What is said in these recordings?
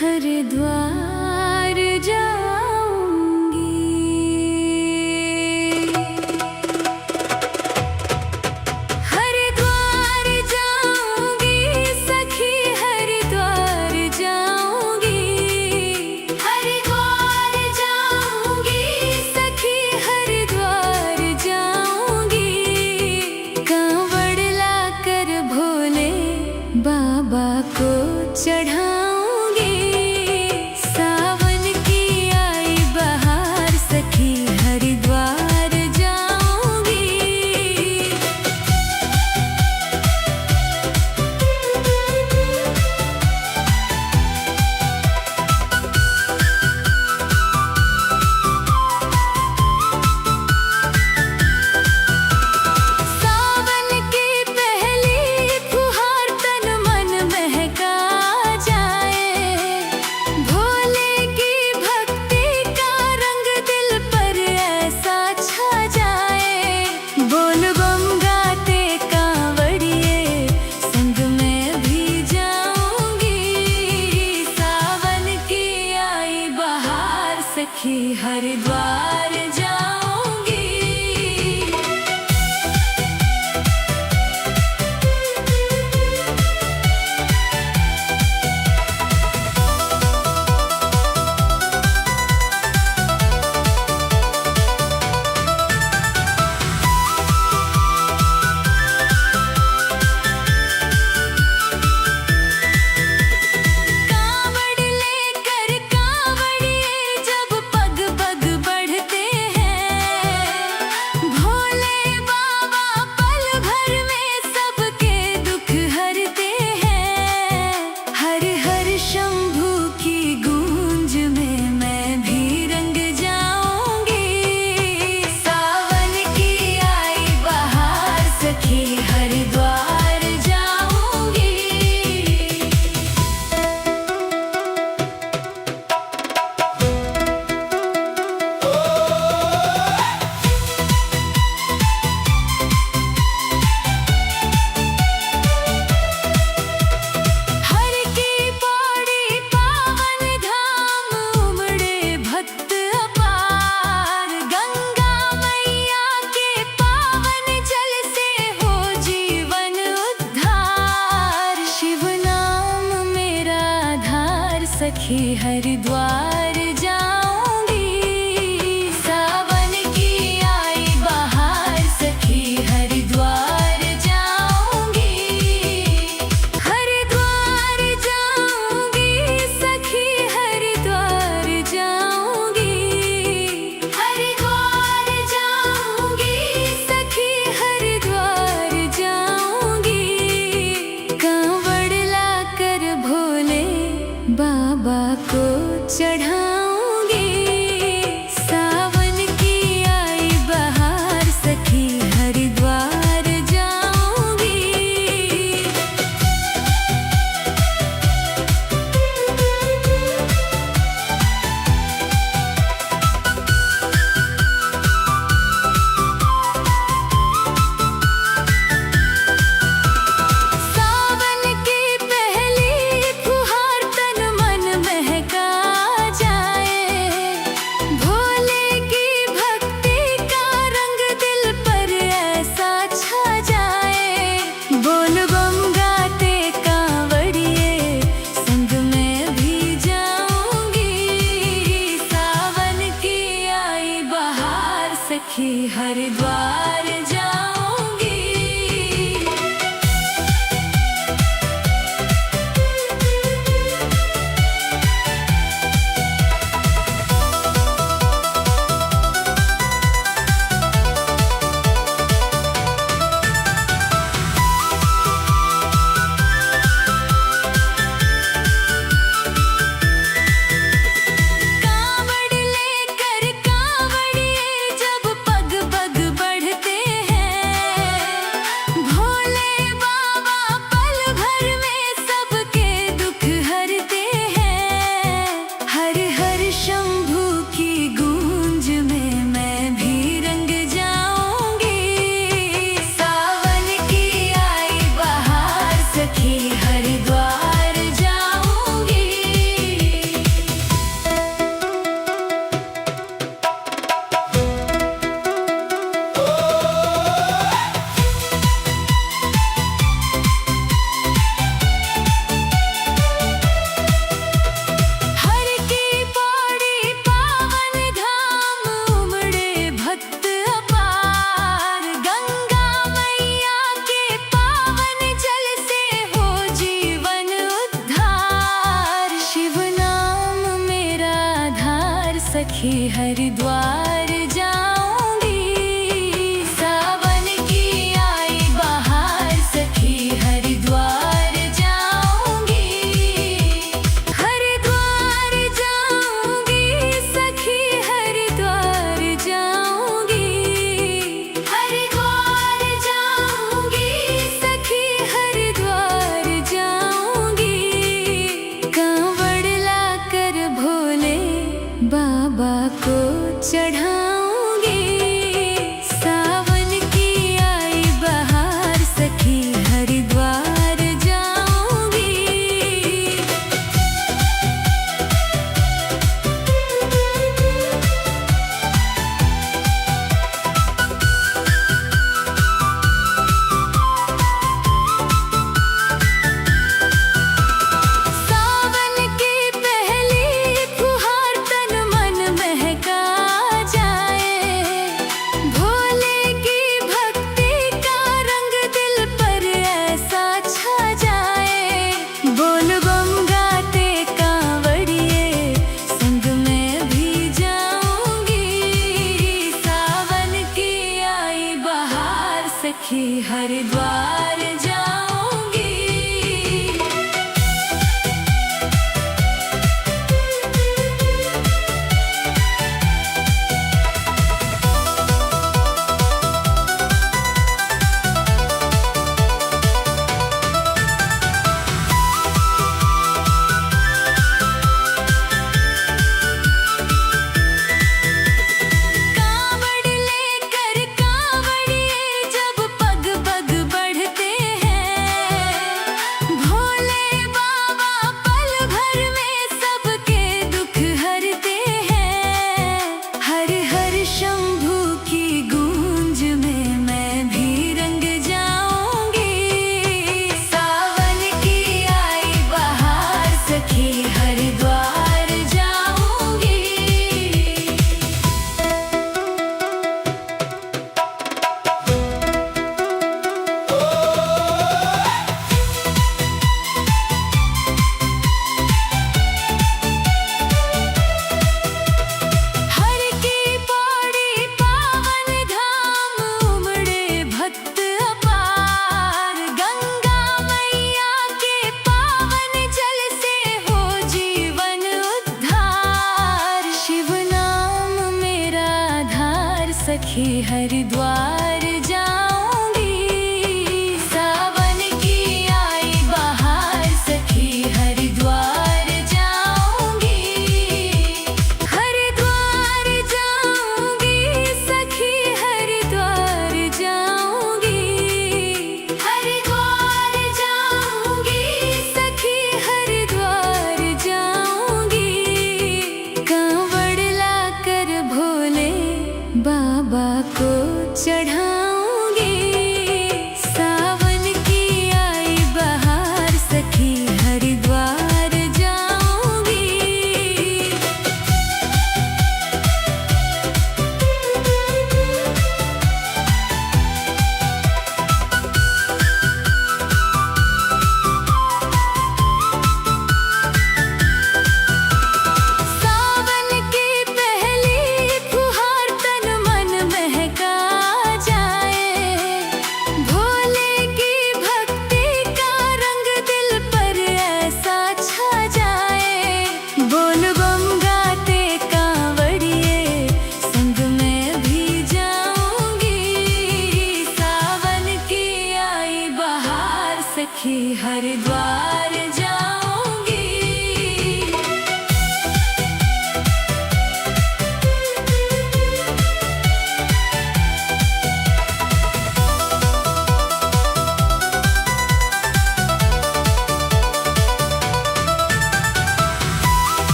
हरिद्वार जाऊंगी। हरिद्वार जाऊंगी सखी, हरिद्वार जाऊंगी। हरिद्वार जाऊंगी सखी, हरिद्वार जाऊंगी। कांवड़ लाकर भोले बाबा को चढ़ा सखी, हरिद्वार जाऊंगी। सखी, हरिद्वार जाऊंगी। सावन की आई बहार सखी, हरिद्वार जाऊंगी। हरिद्वार जाऊंगी सखी, हरिद्वार जाऊंगी। हरिद्वार जाऊंगी सखी, हरिद्वार जाऊंगी। कांवड़ लाकर भोले बाबा को चढ़ाऊंगी। सावन की आई बहार सखी, हरिद्वार जाऊंगी। सावन की पहली फुहार तन मन महका जाए। सखी हरिद्वार जाऊंगी। सावन की आई बहार सखी हरिद्वार जाऊंगी। हरिद्वार जाऊंगी सखी हरिद्वार जाऊंगी। हरिद्वार जाऊंगी सखी हरिद्वार जाऊंगी। कांवड़ लाकर भोले बाबा को चढ़ाऊंगी। सावन की आई बहार सखी हरिद्वार जाऊंगी। सावन की पहली फुहार तन मन महका जाए। भोले की भक्ति का रंग दिल पर ऐसा छा जाए। बोल बम गाते कांवड़िए संग में भी जाऊंगी। सावन की आई बहार सखी हरिद्वार जाऊंगी। कांवड़ लेकर कांवड़िए जब पग पग बढ़ते हैं। भोले बाबा पल भर में सबके दुख हरते हैं। हर हर शंभू की गूंज में मैं भी रंग जाऊंगी। सावन की आई बहार सखी हरिद्वार जाऊंगी। हर की पौड़ी पावन धाम उमड़े भक्त अपार। गंगा मैया के पावन जल से हो जीवन उद्धार। शिव नाम मेरा आधार सखी हरिद्वार जाऊंगी। सावन की आई बहार सखी हरिद्वार जाऊंगी। हरिद्वार जाऊंगी सखी हरिद्वार जाऊंगी। हरिद्वार जाऊंगी सखी हरिद्वार जाऊंगी। कांवड़ लाकर भोले बाबा को चढ़ा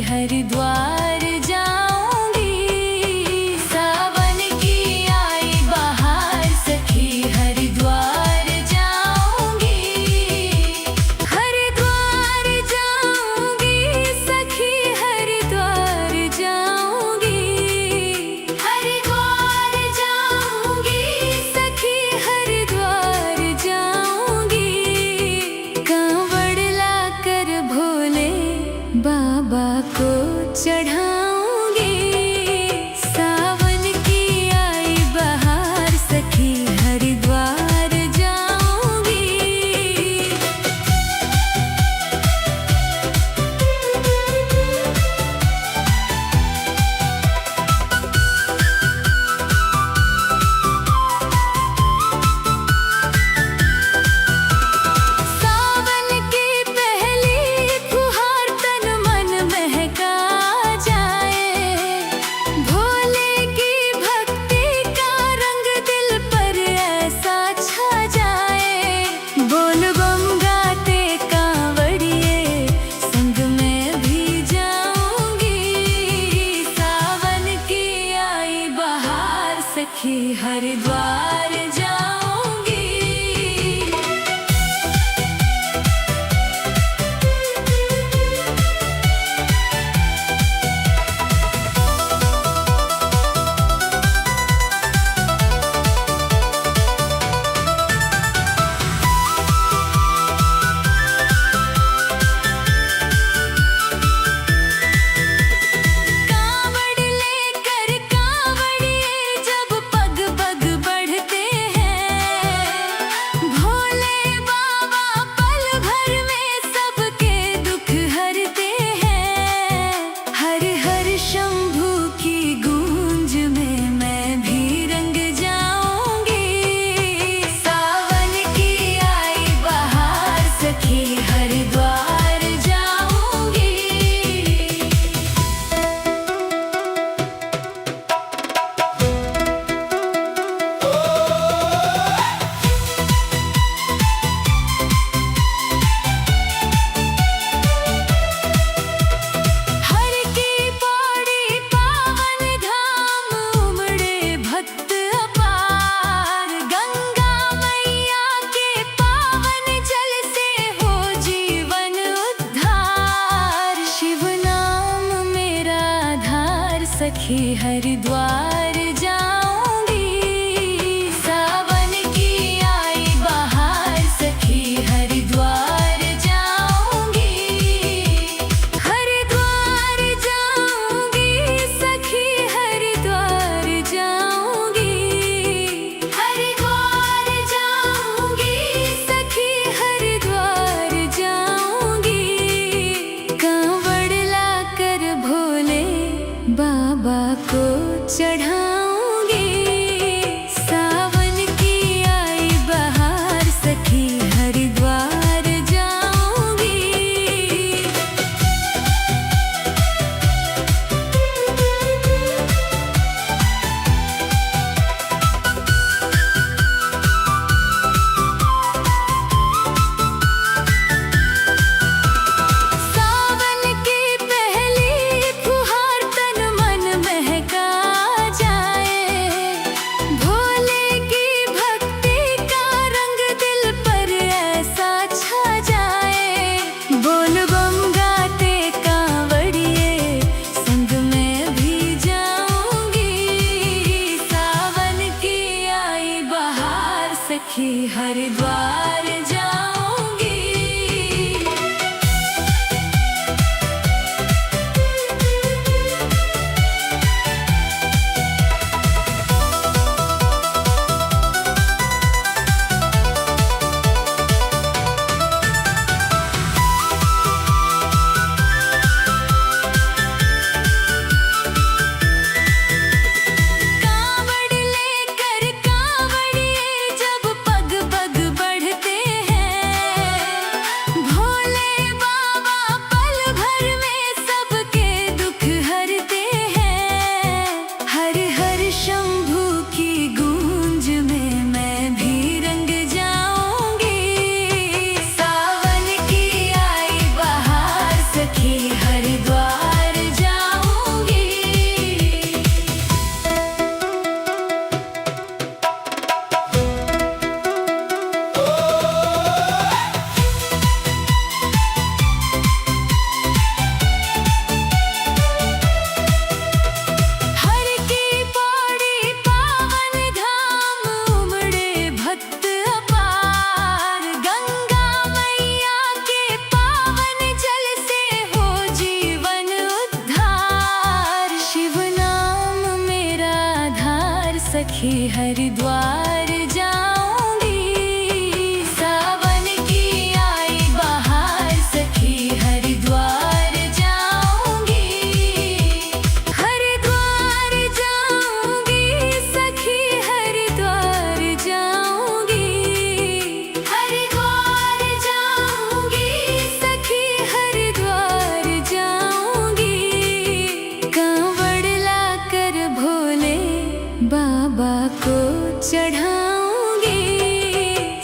हरिद्वार जाऊंगी। सावन की आई बहार सखी हरिद्वार जाऊंगी। हरिद्वार जाऊंगी सखी हरिद्वार जाऊंगी। हरिद्वार जाऊंगी सखी हरिद्वार जाऊंगी। कांवड़ लाकर भोले बाबा को चढ़ाऊंगी। सावन की आई बहार सखी हरिद्वार जाऊंगी। सावन की पहली फुहार तन मन महका जाए। भोले की भक्ति का रंग दिल पर ऐसा छा जाए। बोल बम गाते कांवड़िए संग में भी जाऊंगी। सावन की आई बहार सखी हरिद्वार जाऊंगी। कांवड़ लेकर कांवड़िए जब पग पग बढ़ते हैं। भोले बाबा पल भर में सबके दुख हरते हैं। हर हर शंभू की गूंज में मैं भी रंग जाऊंगी। सावन की आई बहार सखी हरिद्वार जाऊंगी। हर की पौड़ी पावन धाम उमड़े भक्त अपार। गंगा मैया के पावन जल से हो जीवन उद्धार। शिव नाम मेरा आधार सखी हरिद्वार जाऊंगी। सावन की आई बहार सखी हरिद्वार जाऊंगी। हरिद्वार जाऊंगी सखी हरिद्वार जाऊंगी। हरिद्वार जाऊंगी सखी हरिद्वार जाऊंगी। कांवड़ लाकर भोले बाबा को चढ़ाऊंगी। सावन की आई बहार सखी हरिद्वार जाऊंगी। सावन की पहली फुहार तन मन महका जाए। भोले की भक्ति का रंग दिल पर ऐसा छा जाए। बोल बम गाते कांवड़िए संग में भी जाऊंगी। सावन की आई बहार सखी हरिद्वार जाऊंगी। कांवड़ लेकर कांवड़िए जब पग पग बढ़ते हैं। हरिद्वार जाऊंगी। सावन की आई बहार सखी हरिद्वार जाऊंगी। हरिद्वार जाऊंगी सखी हरिद्वार जाऊंगी। हरिद्वार जाऊंगी सखी हरिद्वार जाऊंगी। कांवड़ लाकर भोले बाबा को चढ़ाऊंगी।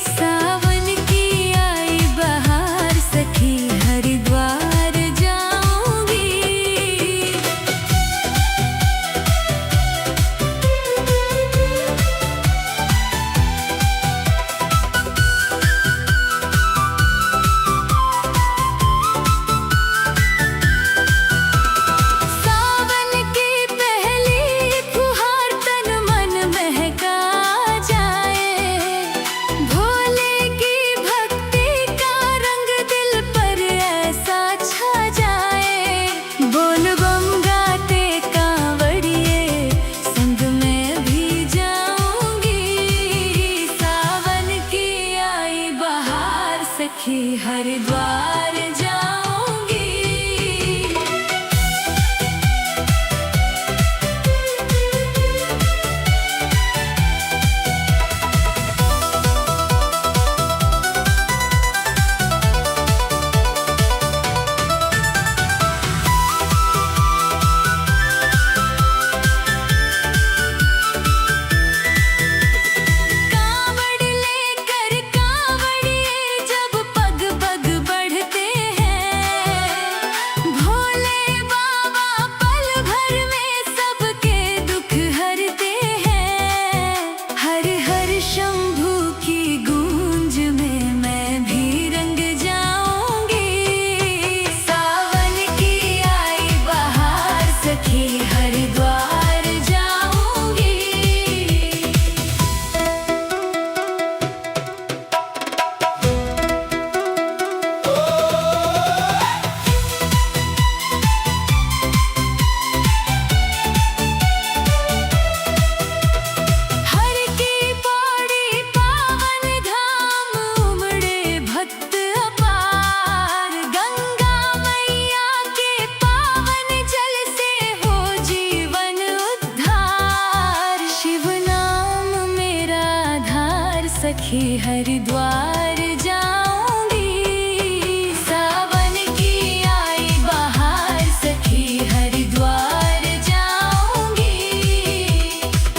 सावन की आई बहार सखी हरिद्वार जाऊंगी। सावन की पहली फुहार तन मन महका जाए। भोले की भक्ति का रंग दिल पर ऐसा छा जाए। बोल बम गाते कांवड़िए संग में भी जाऊंगी। सावन की आई बहार सखी हरिद्वार जाऊंगी। कांवड़ लेकर कांवड़िए जब पग पग बढ़ते हैं। भोले बाबा पल भर में सबके दुख हरते हैं। हर हर शंभू की गूंज में मैं भी रंग जाऊंगी। सावन की आई बहार सखी हरिद्वार जाऊंगी। हर की पौड़ी पावन धाम उमड़े भक्त अपार। गंगा मैया के पावन जल से हो जीवन उद्धार। शिव नाम मेरा आधार सखी हरिद्वार